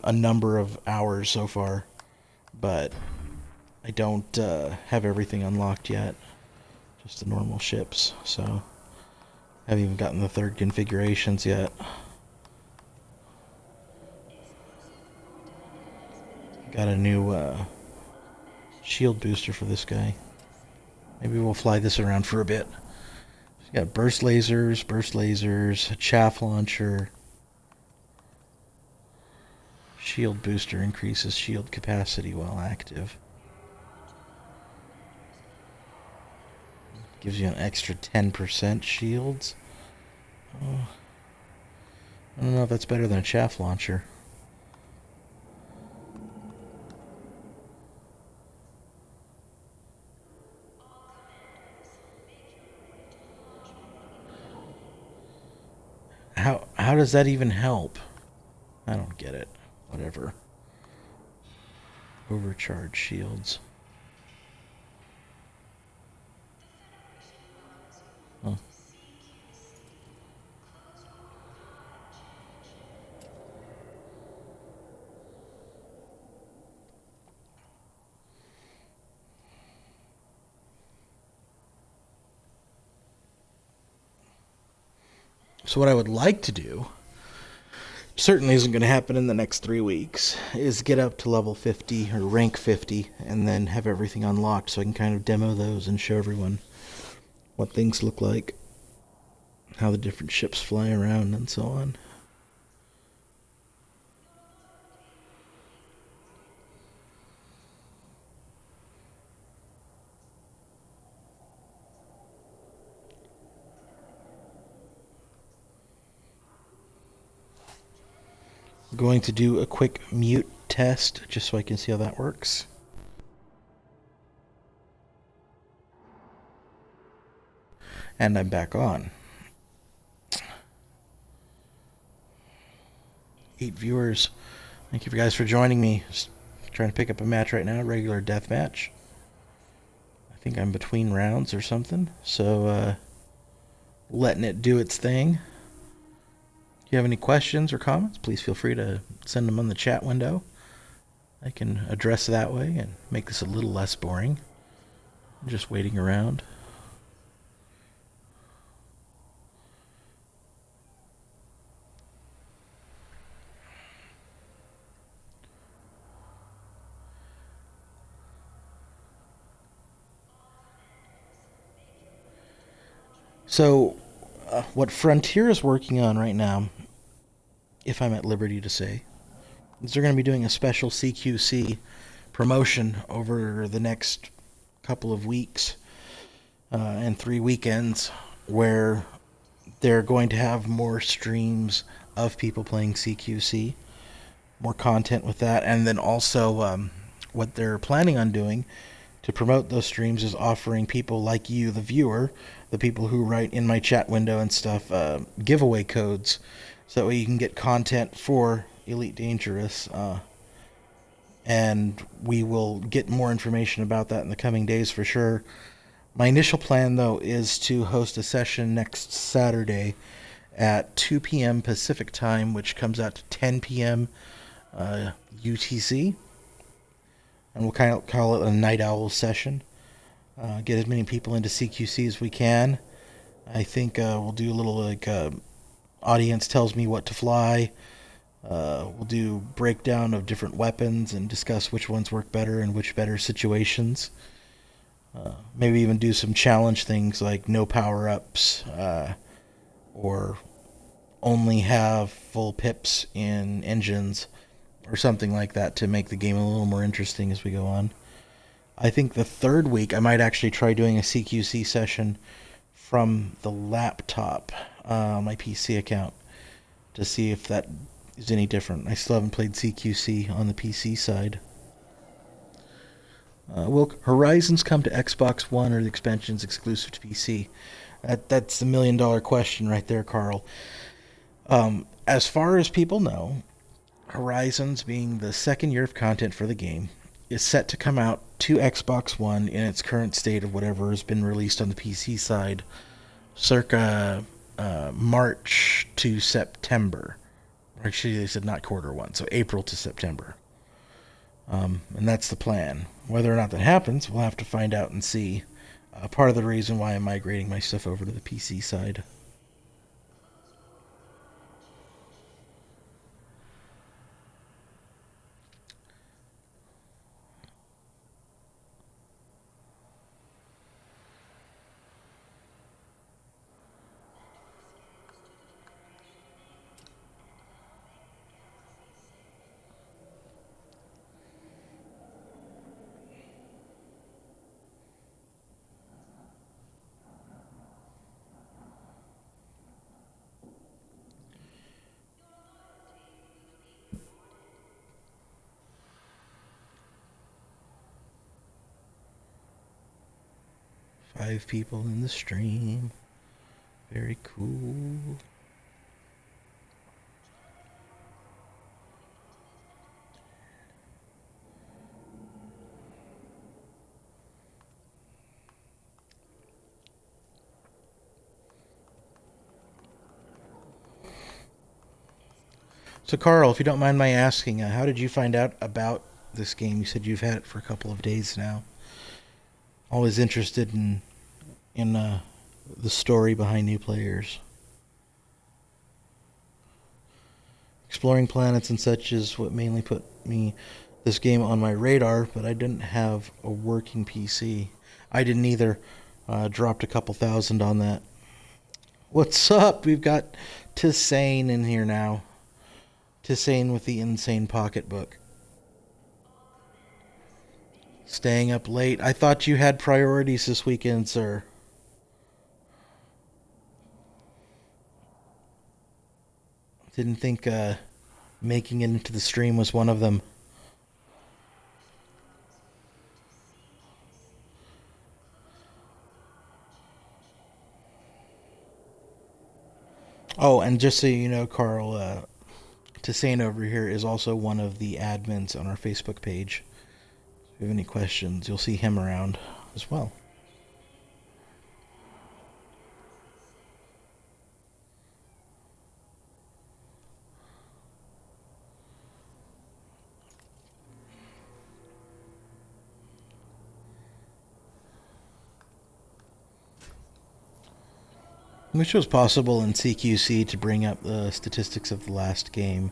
a number of hours so far, but I don't have everything unlocked yet. Just the normal ships, so I haven't even gotten the third configurations yet. Got a new shield booster for this guy. Maybe we'll fly this around for a bit. He's got burst lasers, a chaff launcher. Shield booster increases shield capacity while active. Gives you an extra 10% shields. Oh, I don't know if that's better than a chaff launcher. How does that even help? I don't get it. Whatever. Overcharge shields. Huh. So what I would like to do, certainly isn't going to happen in the next 3 weeks, is get up to level 50 or rank 50 and then have everything unlocked so I can kind of demo those and show everyone what things look like, how the different ships fly around and so on. I'm going to do a quick mute test just so I can see how that works. And I'm back on. 8 viewers. Thank you guys for joining me. Just trying to pick up a match right now, regular death match. I think I'm between rounds or something, so letting it do its thing. If you have any questions or comments, please feel free to send them on the chat window. I can address that way and make this a little less boring. Just waiting around. So, what Frontier is working on right now, if I'm at liberty to say, is they're going to be doing a special CQC promotion over the next couple of weeks and 3 weekends where they're going to have more streams of people playing CQC, more content with that, and then also what they're planning on doing to promote those streams is offering people like you, the viewer, the people who write in my chat window and stuff, giveaway codes, so that way you can get content for Elite Dangerous. And we will get more information about that in the coming days for sure. My initial plan, though, is to host a session next Saturday at 2 p.m. Pacific time, which comes out to 10 p.m. UTC. And we'll kind of call it a night owl session. Get as many people into CQC as we can. I think we'll do a little like audience tells me what to fly. We'll do breakdown of different weapons and discuss which ones work better in which better situations. Maybe even do some challenge things like no power-ups or only have full pips in engines or something like that to make the game a little more interesting as we go on. I think the third week I might actually try doing a CQC session from the laptop, my PC account, to see if that is any different. I still haven't played CQC on the PC side. Will Horizons come to Xbox One or the expansions exclusive to PC? That's the $1,000,000 question right there, Carl. As far as people know, Horizons, being the second year of content for the game, is set to come out to Xbox One in its current state of whatever has been released on the PC side, circa March to September, Actually, they said not quarter one, so April to September. And that's the plan. Whether or not that happens, we'll have to find out and see. Part of the reason why I'm migrating my stuff over to the PC side. Five people in the stream. Very cool. So, Carl, if you don't mind my asking, how did you find out about this game? You said you've had it for a couple of days now. Always interested in the story behind new players. Exploring planets and such is what mainly put this game on my radar, but I didn't have a working PC. I didn't either. Dropped a couple thousand on that. What's up? We've got Tisane in here now. Tisane with the insane pocketbook. Staying up late. I thought you had priorities this weekend, sir. Didn't think making it into the stream was one of them. Oh, and just so you know, Carl, Tisane over here is also one of the admins on our Facebook page. If you have any questions, you'll see him around as well. Which was possible in CQC to bring up the statistics of the last game.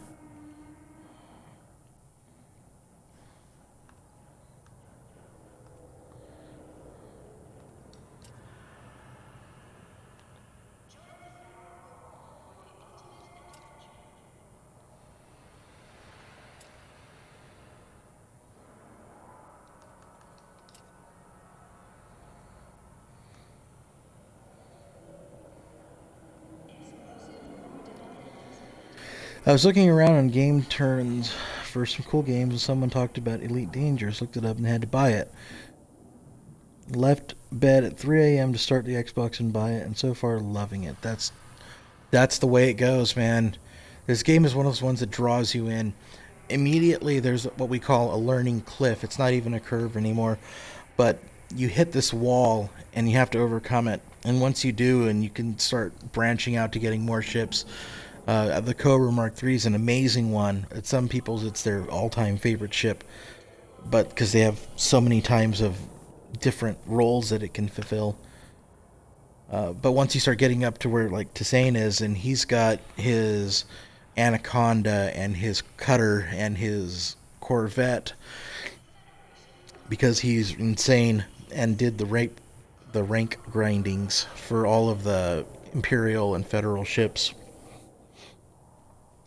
I was looking around on game turns for some cool games, and someone talked about Elite Dangerous. Looked it up and had to buy it. Left bed at 3 a.m. to start the Xbox and buy it, and so far loving it. That's the way it goes, man. This game is one of those ones that draws you in. Immediately, there's what we call a learning cliff. It's not even a curve anymore, but you hit this wall and you have to overcome it. And once you do, and you can start branching out to getting more ships. The Cobra Mark III is an amazing one. At some people's, it's their all-time favorite ship, but because they have so many times of different roles that it can fulfill. But once you start getting up to where like Tisane is, and he's got his Anaconda and his Cutter and his Corvette, because he's insane and did the rank grindings for all of the Imperial and Federal ships.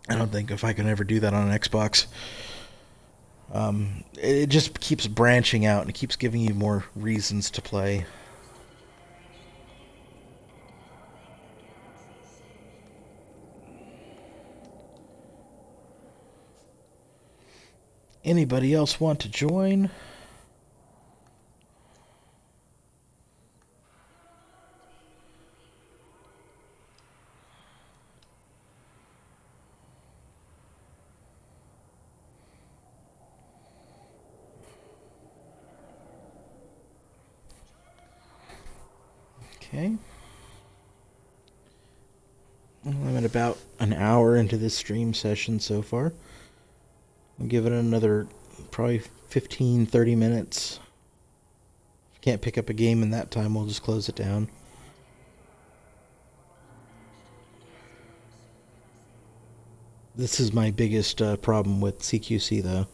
I don't think if I can ever do that on an Xbox. It just keeps branching out and it keeps giving you more reasons to play. Anybody else want to join? Okay. I'm going at about an hour into this stream session so far. I'll give it another probably 15, 30 minutes. If can't pick up a game in that time, we'll just close it down. This is my biggest problem with CQC, though.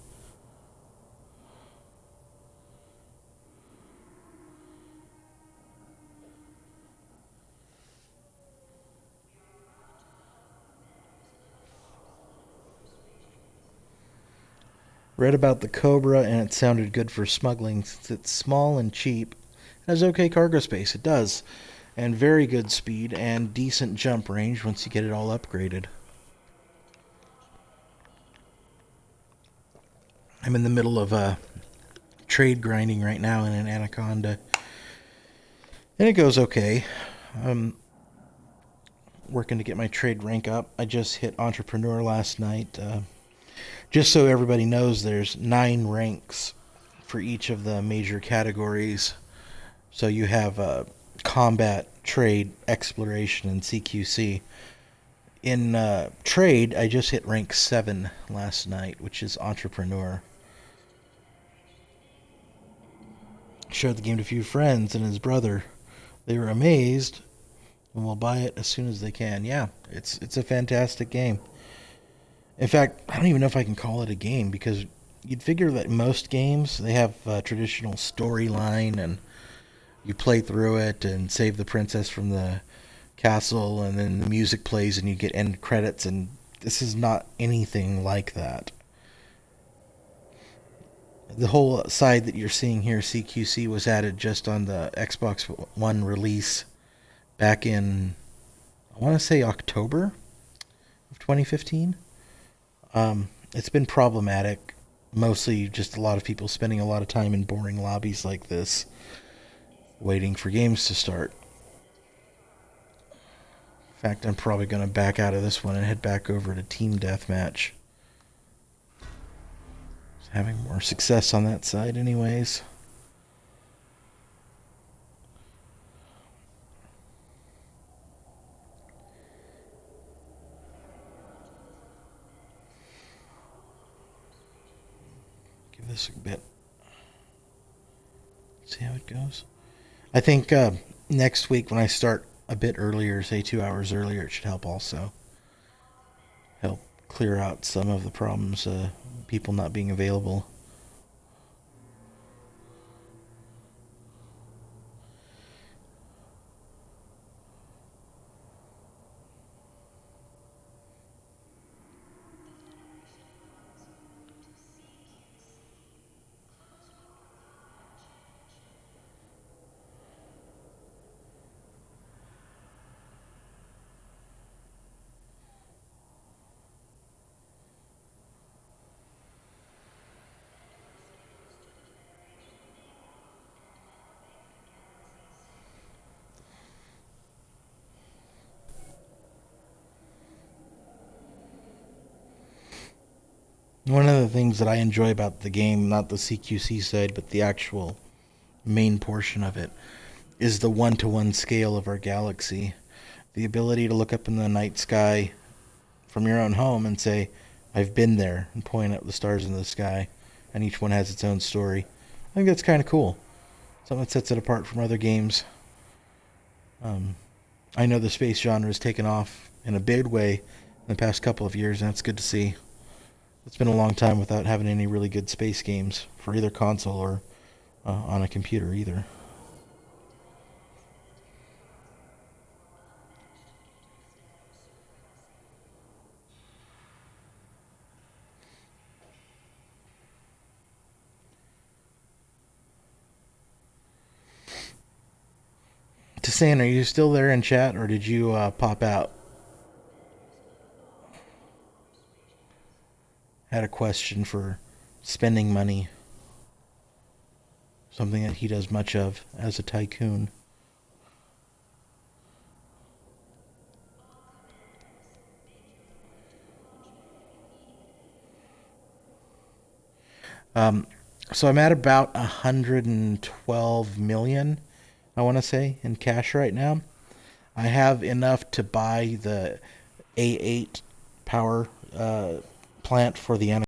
Read about the Cobra, and it sounded good for smuggling since it's small and cheap. It has okay cargo space, it does. And very good speed and decent jump range once you get it all upgraded. I'm in the middle of trade grinding right now in an Anaconda. And it goes okay. I'm working to get my trade rank up. I just hit Entrepreneur last night. Just so everybody knows, there's 9 ranks for each of the major categories. So you have combat, trade, exploration, and CQC. In trade, I just hit rank 7 last night, which is Entrepreneur. Showed the game to a few friends and his brother. They were amazed and will buy it as soon as they can. Yeah, it's a fantastic game. In fact, I don't even know if I can call it a game, because you'd figure that most games, they have a traditional storyline and you play through it and save the princess from the castle, and then the music plays and you get end credits, and this is not anything like that. The whole side that you're seeing here, CQC, was added just on the Xbox One release back in, I want to say, October of 2015. It's been problematic. Mostly just a lot of people spending a lot of time in boring lobbies like this, waiting for games to start. In fact, I'm probably going to back out of this one and head back over to Team Deathmatch. Having more success on that side anyways. Give this a bit. See how it goes. I think next week when I start a bit earlier, say 2 hours earlier, it should help also. Help clear out some of the problems, people not being available. One of the things that I enjoy about the game, not the CQC side, but the actual main portion of it, is the one-to-one scale of our galaxy. The ability to look up in the night sky from your own home and say, I've been there, and point at the stars in the sky, and each one has its own story. I think that's kind of cool. Something that sets it apart from other games. I know the space genre has taken off in a big way in the past couple of years, and that's good to see. It's been a long time without having any really good space games for either console or on a computer either. Tasan, are you still there in chat, or did you pop out? Had a question for spending money. Something that he does much of as a tycoon. So I'm at about 112 million, I want to say, in cash right now. I have enough to buy the A8 power plant for the